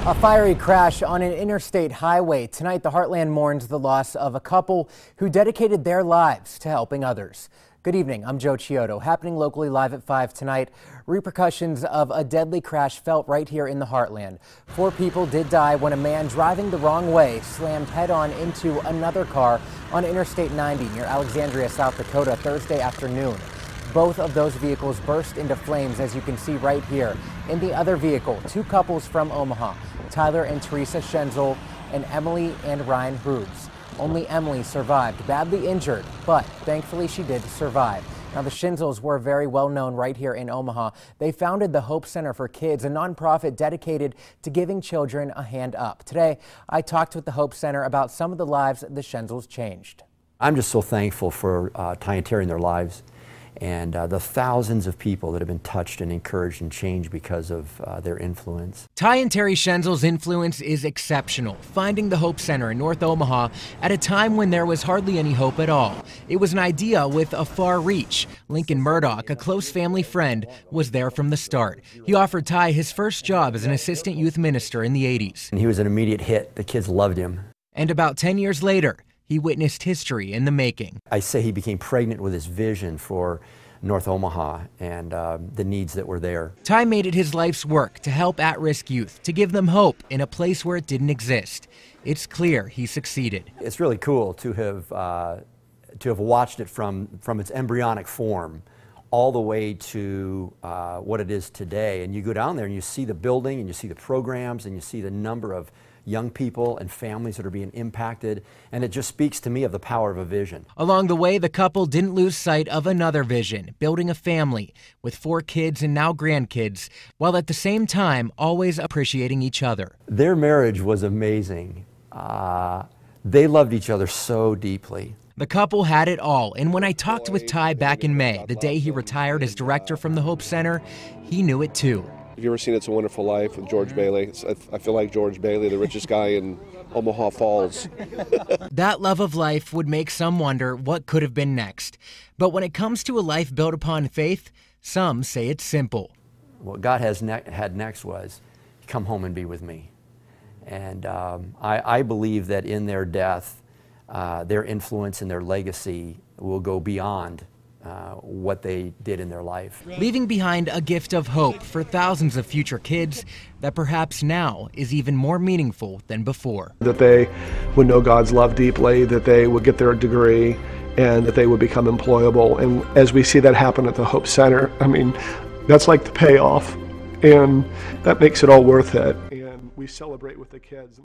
A fiery crash on an interstate highway. Tonight, the Heartland mourns the loss of a couple who dedicated their lives to helping others. Good evening, I'm Joe Chiodo. Happening locally live at 5 tonight. Repercussions of a deadly crash felt right here in the Heartland. 4 people did die when a man driving the wrong way slammed head-on into another car on Interstate 90 near Alexandria, South Dakota, Thursday afternoon. Both of those vehicles burst into flames, as you can see right here. In the other vehicle, 2 couples from Omaha, Tyler and Teresa Schenzel and Emily and Ryan Hooves. Only Emily survived, badly injured, but thankfully she did survive. Now, the Schenzels were very well known right here in Omaha. They founded the Hope Center for Kids, a nonprofit dedicated to giving children a hand up. Today, I talked with the Hope Center about some of the lives the Schenzels changed. I'm just so thankful for Ty and Terri and their lives, and the thousands of people that have been touched and encouraged and changed because of their influence. Ty and Terri Schenzel's influence is exceptional, finding the Hope Center in North Omaha at a time when there was hardly any hope at all. It was an idea with a far reach. Lincoln Murdoch, a close family friend, was there from the start. He offered Ty his first job as an assistant youth minister in the 80s. And he was an immediate hit. The kids loved him. And about 10 years later, he witnessed history in the making. I say he became pregnant with his vision for North Omaha and the needs that were there. Ty made it his life's work to help at-risk youth, to give them hope in a place where it didn't exist. It's clear he succeeded. It's really cool to have watched it from its embryonic form all the way to what it is today. And you go down there and you see the building and you see the programs and you see the number of young people and families that are being impacted, and it just speaks to me of the power of a vision. Along the way, the couple didn't lose sight of another vision, building a family with 4 kids and now grandkids, while at the same time always appreciating each other. Their marriage was amazing. They loved each other so deeply. The couple had it all, and when I talked with Ty back in May, the day he retired as director from the Hope Center, he knew it too. Have you ever seen It's a Wonderful Life with George Bailey? I feel like George Bailey, the richest guy in Omaha Falls. That love of life would make some wonder what could have been next. But when it comes to a life built upon faith, some say it's simple. What God had next was, come home and be with me. And I believe that in their death, their influence and their legacy will go beyond what they did in their life. Leaving behind a gift of hope for thousands of future kids that perhaps now is even more meaningful than before. That they would know God's love deeply, that they would get their degree, and that they would become employable. And as we see that happen at the Hope Center, I mean, that's like the payoff, and that makes it all worth it. And we celebrate with the kids.